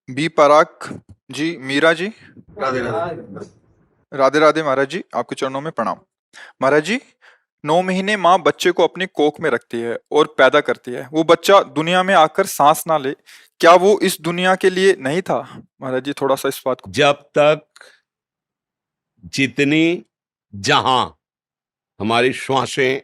B पराग जी, मीरा जी। राधे राधे। राधे राधे महाराज जी, आपके चरणों में प्रणाम। महाराज जी, 9 महीने माँ बच्चे को अपनी कोख में रखती है और पैदा करती है। वो बच्चा दुनिया में आकर सांस ना ले, क्या वो इस दुनिया के लिए नहीं था? महाराज जी, थोड़ा सा इस बात को। जब तक जितनी जहां हमारी श्वासें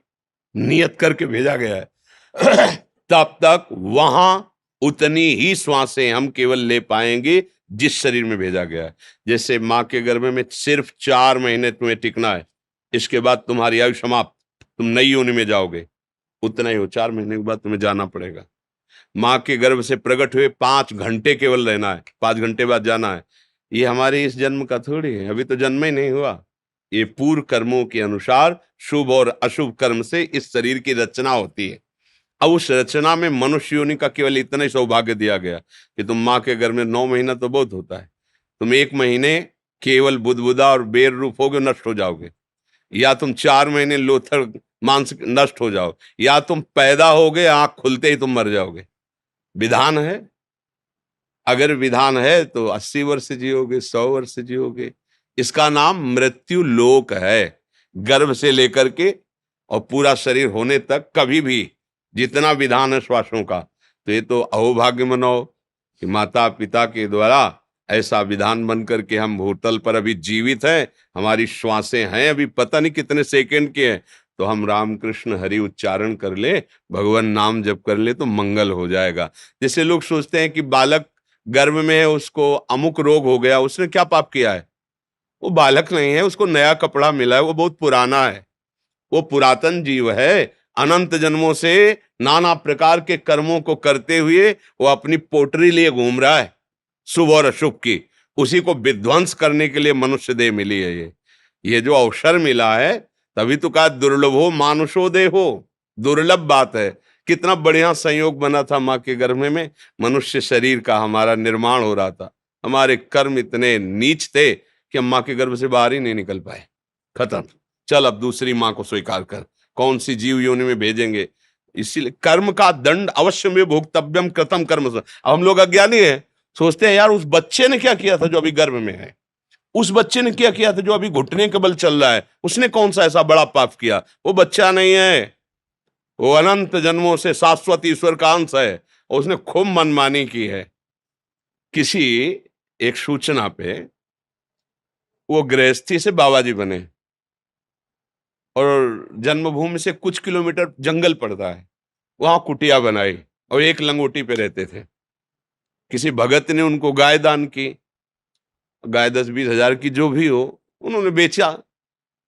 नियत करके भेजा गया है तब तक वहां उतनी ही श्वासें हम केवल ले पाएंगे जिस शरीर में भेजा गया है। जैसे माँ के गर्भ में सिर्फ 4 महीने तुम्हें टिकना है, इसके बाद तुम्हारी आयु समाप्त, तुम नई योनि में जाओगे। उतना ही हो, 4 महीने के बाद तुम्हें जाना पड़ेगा। माँ के गर्भ से प्रकट हुए 5 घंटे केवल रहना है, 5 घंटे बाद जाना है। ये हमारे इस जन्म का थोड़ी है, अभी तो जन्म ही नहीं हुआ। ये पूर्व कर्मों के अनुसार शुभ और अशुभ कर्म से इस शरीर की रचना होती है। अब उस रचना में मनुष्य योनि का केवल इतना ही सौभाग्य दिया गया कि तुम माँ के गर्भ में 9 महीना तो बहुत होता है, तुम 1 महीने केवल बुदबुदा और बेर रूप होगे, नष्ट हो जाओगे। या तुम 4 महीने लोथर मांस नष्ट हो जाओ, या तुम पैदा होगे आंख खुलते ही तुम मर जाओगे। विधान है, अगर विधान है तो 80 वर्ष जियोगे, 100 वर्ष जियोगे। इसका नाम मृत्यु लोक है। गर्भ से लेकर के और पूरा शरीर होने तक कभी भी जितना विधान है श्वासों का, तो ये तो अहोभाग्य मनाओ कि माता पिता के द्वारा ऐसा विधान बन करके हम भूतल पर अभी जीवित हैं। हमारी श्वासें हैं अभी पता नहीं कितने सेकंड के हैं, तो हम राम कृष्ण हरि उच्चारण कर ले, भगवान नाम जप कर ले तो मंगल हो जाएगा। जैसे लोग सोचते हैं कि बालक गर्भ में है, उसको अमुक रोग हो गया, उसने क्या पाप किया है? वो बालक नहीं है, उसको नया कपड़ा मिला है, वो बहुत पुराना है, वो पुरातन जीव है। अनंत जन्मों से नाना प्रकार के कर्मों को करते हुए वो अपनी पोटरी लिए घूम रहा है, शुभ और अशुभ की। उसी को विध्वंस करने के लिए मनुष्य देह मिली है। ये जो अवसर मिला है, तभी तो कहा दुर्लभो मानुषो देहो। दुर्लभ बात है। कितना बढ़िया संयोग बना था माँ के गर्भ में, मनुष्य शरीर का हमारा निर्माण हो रहा था। हमारे कर्म इतने नीच थे कि हम माँ के गर्भ से बाहर ही नहीं निकल पाए। खत्म। चल अब दूसरी माँ को स्वीकार कर, कौन सी जीव योनि में भेजेंगे। इसीलिए कर्म का दंड अवश्य में भोक्तव्यम कृतम कर्म। अब हम लोग अज्ञानी हैं, सोचते हैं यार उस बच्चे ने क्या किया था जो अभी गर्भ में है, उस बच्चे ने क्या किया था जो अभी घुटने के बल चल रहा है, उसने कौन सा ऐसा बड़ा पाप किया। वो बच्चा नहीं है, वो अनंत जन्मों से शाश्वत ईश्वर का अंश है, और उसने खूब मनमानी की है। किसी एक सूचना पे वो गृहस्थी से बाबा जी बने, और जन्मभूमि से कुछ किलोमीटर जंगल पड़ता है, वहां कुटिया बनाई और एक लंगोटी पे रहते थे। किसी भगत ने उनको गाय दान की, गाय 10-20 हजार की जो भी हो, उन्होंने बेचा।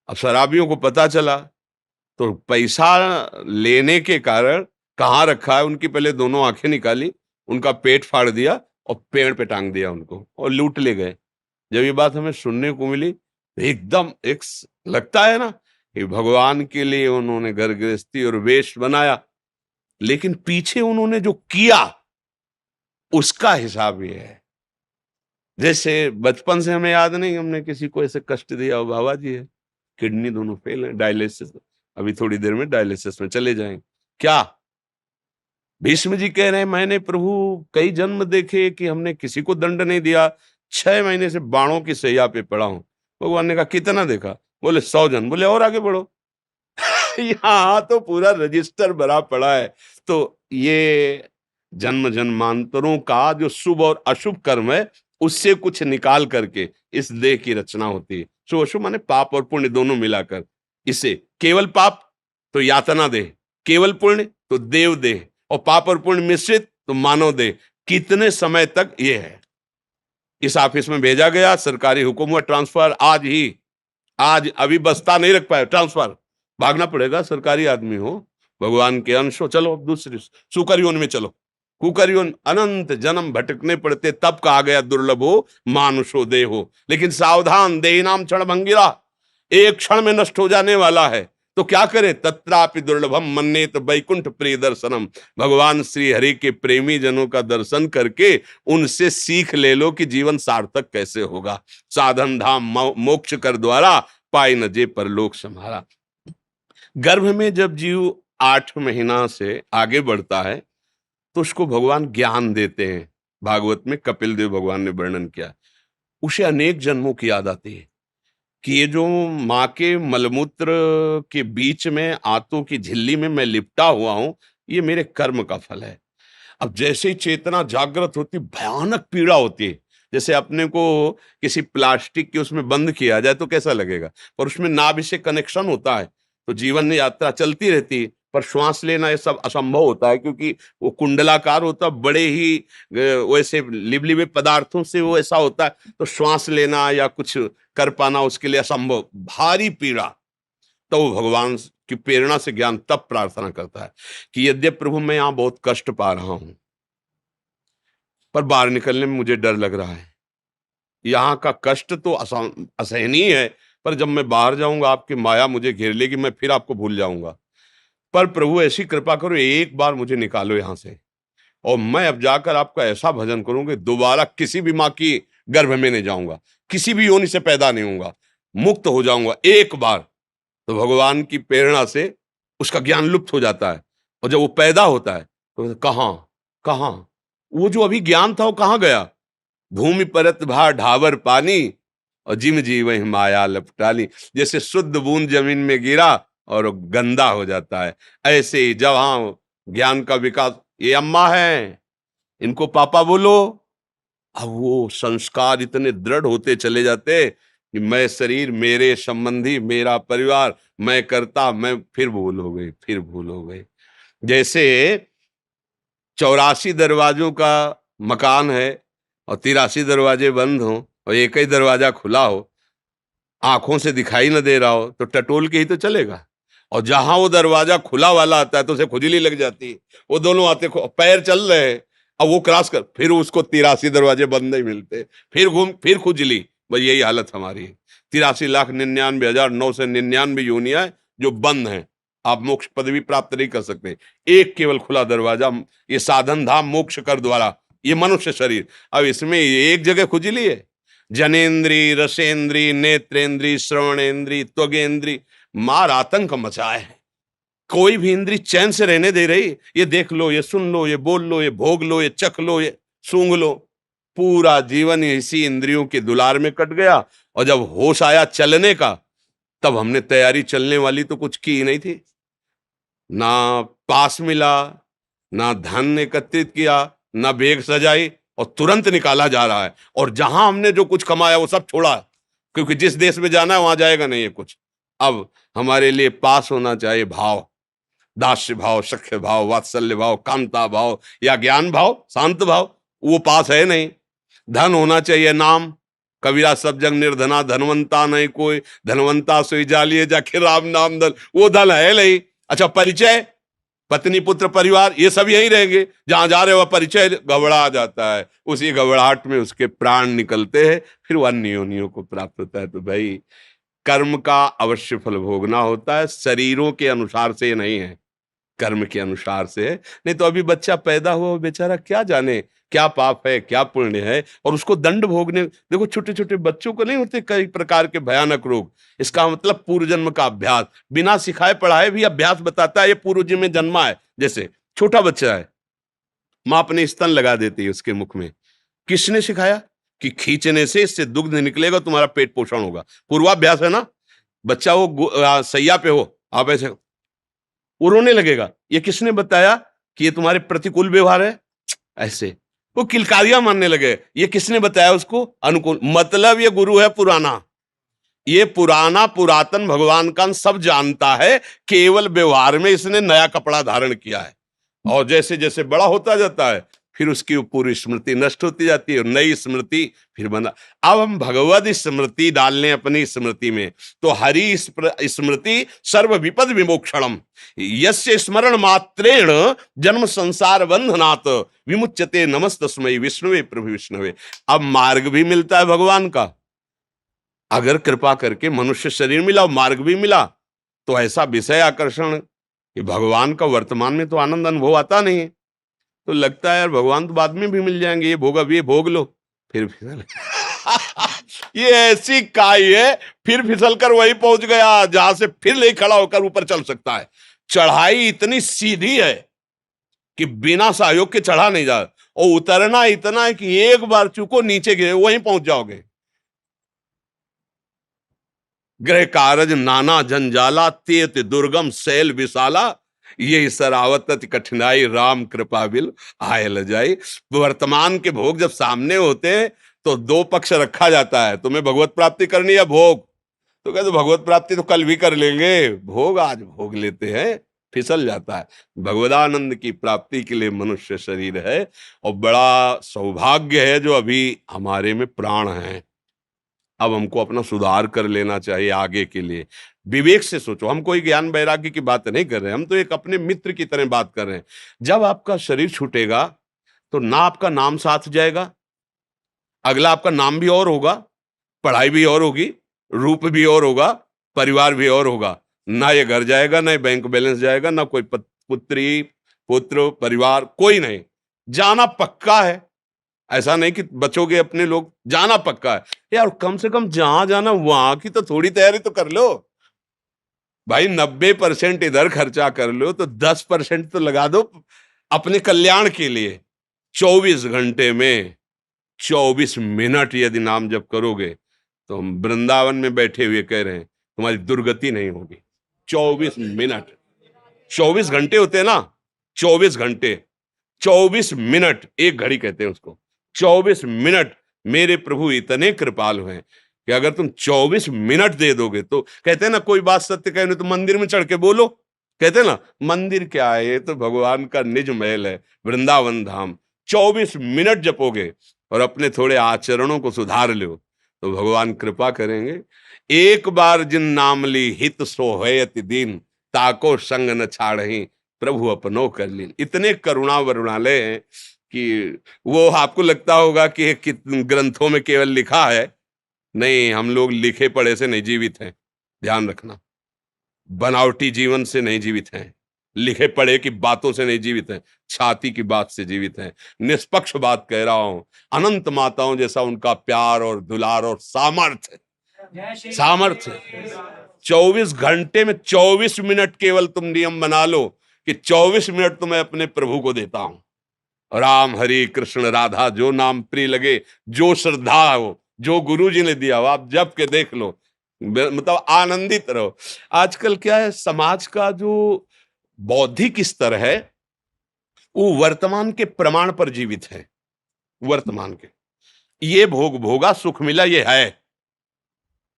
अब शराबियों को पता चला, तो पैसा लेने के कारण कहाँ रखा है उनकी पहले दोनों आंखें निकाली, उनका पेट फाड़ दिया और पेड़ पे टांग दिया उनको और लूट ले गए। जब ये बात हमें सुनने को मिली तो एकदम लगता है ना कि भगवान के लिए उन्होंने घर गृहस्थी और वेश बनाया, लेकिन पीछे उन्होंने जो किया उसका हिसाब ये है। जैसे बचपन से हमें याद नहीं हमने किसी को ऐसे कष्ट दिया हो। बाबा जी है, किडनी दोनों फेल है, डायलिसिस, अभी थोड़ी देर में डायलिसिस में चले जाएंगे। क्या भीष्म जी कह रहे हैं, मैंने प्रभु कई जन्म देखे कि हमने किसी को दंड नहीं दिया, 6 महीने से बाणों की सैया पे पड़ा हूं। भगवान ने कहा कितना देखा? बोले 100 जन। बोले और आगे बढ़ो। यहाँ तो पूरा रजिस्टर भरा पड़ा है। तो ये जन्म जन्मांतरों का जो शुभ और अशुभ कर्म है, उससे कुछ निकाल करके इस देह की रचना होती है। शुभ अशुभ माने पाप और पुण्य दोनों मिलाकर। इसे केवल पाप तो यातना देह, केवल पुण्य तो देव देह, और पाप और पुण्य मिश्रित तो मानव देह। कितने समय तक ये है। इस ऑफिस में भेजा गया, सरकारी हुक्म हुआ ट्रांसफर आज ही, आज अभी बस्ता नहीं रख पाए, ट्रांसफर, भागना पड़ेगा। सरकारी आदमी हो, भगवान के अंश हो, चलो दूसरी सुकरयोन में चलो। कुकरयोन अनंत जन्म भटकने पड़ते, तब कहा गया दुर्लभ हो मानुषो देह हो। लेकिन सावधान, देह नाम क्षण भंगिरा, एक क्षण में नष्ट हो जाने वाला है। तो क्या करे? तत्रापि दुर्लभम मन्येत वैकुंठ प्रिय दर्शनम। भगवान श्री हरि के प्रेमी जनों का दर्शन करके उनसे सीख ले लो कि जीवन सार्थक कैसे होगा। साधन धाम मोक्ष कर द्वारा, पाई न जे परलोक सम्हारा। गर्भ में जब जीव 8 महीना से आगे बढ़ता है तो उसको भगवान ज्ञान देते हैं, भागवत में कपिल देव भगवान ने वर्णन किया। उसे अनेक जन्मों की याद आती है कि ये जो माँ के मलमूत्र के बीच में आंतों की झिल्ली में मैं लिपटा हुआ हूं, ये मेरे कर्म का फल है। अब जैसे ही चेतना जागृत होती, भयानक पीड़ा होती है। जैसे अपने को किसी प्लास्टिक के उसमें बंद किया जाए तो कैसा लगेगा, पर उसमें नाभि से कनेक्शन होता है तो जीवन में यात्रा चलती रहती है। पर श्वास लेना ये सब असंभव होता है, क्योंकि वो कुंडलाकार होता है, बड़े ही वैसे लिबलिबे पदार्थों से वो ऐसा होता है, तो श्वास लेना या कुछ कर पाना उसके लिए असंभव, भारी पीड़ा। तो वो भगवान की प्रेरणा से ज्ञान तब प्रार्थना करता है कि यद्यपि प्रभु मैं यहां बहुत कष्ट पा रहा हूं, पर बाहर निकलने में मुझे डर लग रहा है। यहाँ का कष्ट तो असहनीय है, पर जब मैं बाहर जाऊंगा आपकी माया मुझे घेर लेगी, मैं फिर आपको भूल जाऊंगा। पर प्रभु ऐसी कृपा करो, एक बार मुझे निकालो यहाँ से, और मैं अब जाकर आपका ऐसा भजन करूंगा, दोबारा किसी भी माँ की गर्भ में नहीं जाऊंगा, किसी भी योनि से पैदा नहीं होऊंगा, मुक्त हो जाऊंगा एक बार। तो भगवान की प्रेरणा से उसका ज्ञान लुप्त हो जाता है, और जब वो पैदा होता है तो कहाँ कहाँ वो जो अभी ज्ञान था वो कहाँ गया। भूमि परत भा ढावर पानी, और जिम जी वही माया लपटाली। जैसे शुद्ध बूंद जमीन में गिरा और वो गंदा हो जाता है, ऐसे ही जब ज्ञान का विकास, ये अम्मा है इनको पापा बोलो, अब वो संस्कार इतने दृढ़ होते चले जाते कि मैं शरीर, मेरे संबंधी, मेरा परिवार, मैं करता, मैं फिर भूल हो गई, फिर भूल हो गई। जैसे 84 दरवाजों का मकान है और 83 दरवाजे बंद हो और एक ही दरवाजा खुला हो, आंखों से दिखाई न दे रहा हो, तो टटोल के ही तो चलेगा। और जहां वो दरवाजा खुला वाला आता है तो उसे खुजली लग जाती है। वो दोनों आते, पैर चल रहे हैं, अब वो क्रॉस कर, फिर उसको 83 दरवाजे बंद नहीं मिलते, फिर घूम, फिर खुजली। बस यही हालत हमारी है। 83,99,999 यूनियां जो बंद हैं, आप मोक्ष पदवी प्राप्त नहीं कर सकते। एक केवल खुला दरवाजा, ये साधन धाम मोक्ष कर द्वारा, ये मनुष्य शरीर। अब इसमें एक जगह खुजली है, जनेन्द्री, रसेंद्री, नेत्रेंद्री, श्रवणेन्द्री, त्वगेंद्री, मार आतंक मचाए है। कोई भी इंद्री चैन से रहने दे रही, ये देख लो, ये सुन लो, ये बोल लो, ये भोग लो, ये चख लो, ये सूंघ लो। पूरा जीवन इसी इंद्रियों के दुलार में कट गया, और जब होश आया चलने का, तब हमने तैयारी चलने वाली तो कुछ की ही नहीं थी। ना पास मिला, ना धन एकत्रित किया, ना बेग सजाई, और तुरंत निकाला जा रहा है। और जहां हमने जो कुछ कमाया वो सब छोड़ा, क्योंकि जिस देश में जाना है वहां जाएगा नहीं है कुछ। अब हमारे लिए पास होना चाहिए भाव, दास्य भाव, सख्य भाव, वात्सल्य भाव, कामता भाव या ज्ञान भाव, शांत भाव, वो पास है नहीं। धन होना चाहिए नाम, कबीरा सब जग निर्धना, धनवंता नहीं कोई, धनवंता सोई जालिए जाके राम नाम धन, वो धन है नहीं। अच्छा, परिचय, पत्नी पुत्र परिवार, ये सब यही रहेंगे, जहां जा रहे हो परिचय गड़बड़ा जाता है, उसी गड़बड़ाहट में उसके प्राण निकलते हैं, फिर वो अन्य योनियों को प्राप्त होता है। तो भाई कर्म का अवश्य फल भोगना होता है, शरीरों के अनुसार से नहीं है, कर्म के अनुसार से है। नहीं तो अभी बच्चा पैदा हुआ बेचारा क्या जाने क्या पाप है क्या पुण्य है, और उसको दंड भोगने। देखो छोटे छोटे बच्चों को नहीं होते कई प्रकार के भयानक रोग, इसका मतलब पूर्व जन्म का अभ्यास, बिना सिखाए पढ़ाए भी अभ्यास बताता है, ये पूर्व जन्म में जन्मा है। जैसे छोटा बच्चा है, माँ अपने स्तन लगा देती है उसके मुख में, किसने सिखाया कि खींचने से इससे दुग्ध निकलेगा, तुम्हारा पेट पोषण होगा, पूर्वाभ्यास है ना। बच्चा वो सैया पे हो, आप ऐसे वो रोने लगेगा, ये किसने बताया कि ये तुम्हारे प्रतिकूल व्यवहार है, ऐसे वो किलकारियां मानने लगे, ये किसने बताया उसको अनुकूल। मतलब ये गुरु है पुराना, ये पुराना पुरातन भगवान का सब जानता है, केवल व्यवहार में इसने नया कपड़ा धारण किया है। और जैसे जैसे बड़ा होता जाता है, फिर उसकी पूरी स्मृति नष्ट होती जाती है, नई स्मृति फिर बना। अब हम भगवद स्मृति डाल लें अपनी स्मृति में, तो हरि स्मृति सर्व विपद विमोक्षणम, यस्य स्मरण मात्रेण जन्म संसार बंधनात् विमुच्यते, नमस्तस्मै विष्णुवे प्रभु विष्णुवे। अब मार्ग भी मिलता है भगवान का, अगर कृपा करके मनुष्य शरीर मिला, मार्ग भी मिला, तो ऐसा विषय आकर्षण कि भगवान का वर्तमान में तो आनंद अनुभव आता नहीं है, तो लगता है यार भगवान तो बाद में भी मिल जाएंगे, ये भोग अभी भोग लो, फिर फिसल ये ऐसी काई है, फिर फिसल कर वही पहुंच गया जहां से फिर ले खड़ा होकर ऊपर चल सकता है। चढ़ाई इतनी सीधी है कि बिना सहयोग के चढ़ा नहीं जा, और उतरना इतना है कि एक बार चूको नीचे गिरे वहीं पहुंच जाओगे। गृह कारज नाना जंजाला, तेत दुर्गम शैल विशाला, ये सरावत कठिनाई राम कृपा बिल आए ल जाई। वर्तमान के भोग जब सामने होते हैं तो दो पक्ष रखा जाता है, तुम्हें भगवत प्राप्ति करनी है भोग, तो कहते भगवत प्राप्ति तो कल भी कर लेंगे, भोग आज भोग लेते हैं, फिसल जाता है। भगवदानंद की प्राप्ति के लिए मनुष्य शरीर है, और बड़ा सौभाग्य है जो अभी हमारे में प्राण है। अब हमको अपना सुधार कर लेना चाहिए आगे के लिए। विवेक से सोचो, हम कोई ज्ञान वैराग्य की बात नहीं कर रहे हैं, हम तो एक अपने मित्र की तरह बात कर रहे हैं। जब आपका शरीर छूटेगा तो ना आपका नाम साथ जाएगा, अगला आपका नाम भी और होगा, पढ़ाई भी और होगी, रूप भी और होगा, परिवार भी और होगा। ना ये घर जाएगा, ना ये बैंक बैलेंस जाएगा, ना कोई पुत्री पुत्र परिवार, कोई नहीं, जाना पक्का है। ऐसा नहीं कि बचोगे अपने लोग, जाना पक्का है। यार कम से कम जहां जाना वहां की तो थोड़ी तैयारी तो कर लो भाई। 90% इधर खर्चा कर लो तो 10% तो लगा दो अपने कल्याण के लिए। 24 घंटे में 24 मिनट यदि नाम जप करोगे तो हम वृंदावन में बैठे हुए कह रहे हैं तुम्हारी दुर्गति नहीं होगी। 24 मिनट, 24 घंटे होते हैं ना, 24 घंटे, 24 मिनट, एक घड़ी कहते हैं उसको। 24 मिनट मेरे प्रभु इतने कृपालु हैं कि अगर तुम 24 मिनट दे दोगे तो, कहते हैं ना कोई बात सत्य कहने तो मंदिर में चढ़ के बोलो, कहते हैं ना मंदिर क्या है, ये तो भगवान का निज महल है, वृंदावन धाम। 24 मिनट जपोगे और अपने थोड़े आचरणों को सुधार लो तो भगवान कृपा करेंगे। एक बार जिन नाम ली हित सोहयति दीन, ताको संग न छाड़ही प्रभु अपनो कर लीन। इतने करुणा वरुणालय हैं कि वो आपको लगता होगा कि ग्रंथों में केवल लिखा है, नहीं, हम लोग लिखे पढ़े से नहीं जीवित हैं। ध्यान रखना, बनावटी जीवन से नहीं जीवित हैं, लिखे पढ़े की बातों से नहीं जीवित हैं, छाती की बात से जीवित हैं। निष्पक्ष बात कह रहा हूं, अनंत माताओं जैसा उनका प्यार और दुलार और सामर्थ्य, सामर्थ्य। 24 घंटे में 24 मिनट केवल तुम नियम बना लो कि 24 मिनट तो मैं अपने प्रभु को देता हूं। राम हरि कृष्ण राधा, जो नाम प्रिय लगे, जो श्रद्धा हो, जो गुरु जी ने दिया हो, आप जप के देख लो, मतलब आनंदित रहो। आजकल क्या है, समाज का जो बौद्धिक स्तर है वो वर्तमान के प्रमाण पर जीवित है। वर्तमान के ये भोग भोगा, सुख मिला, ये है,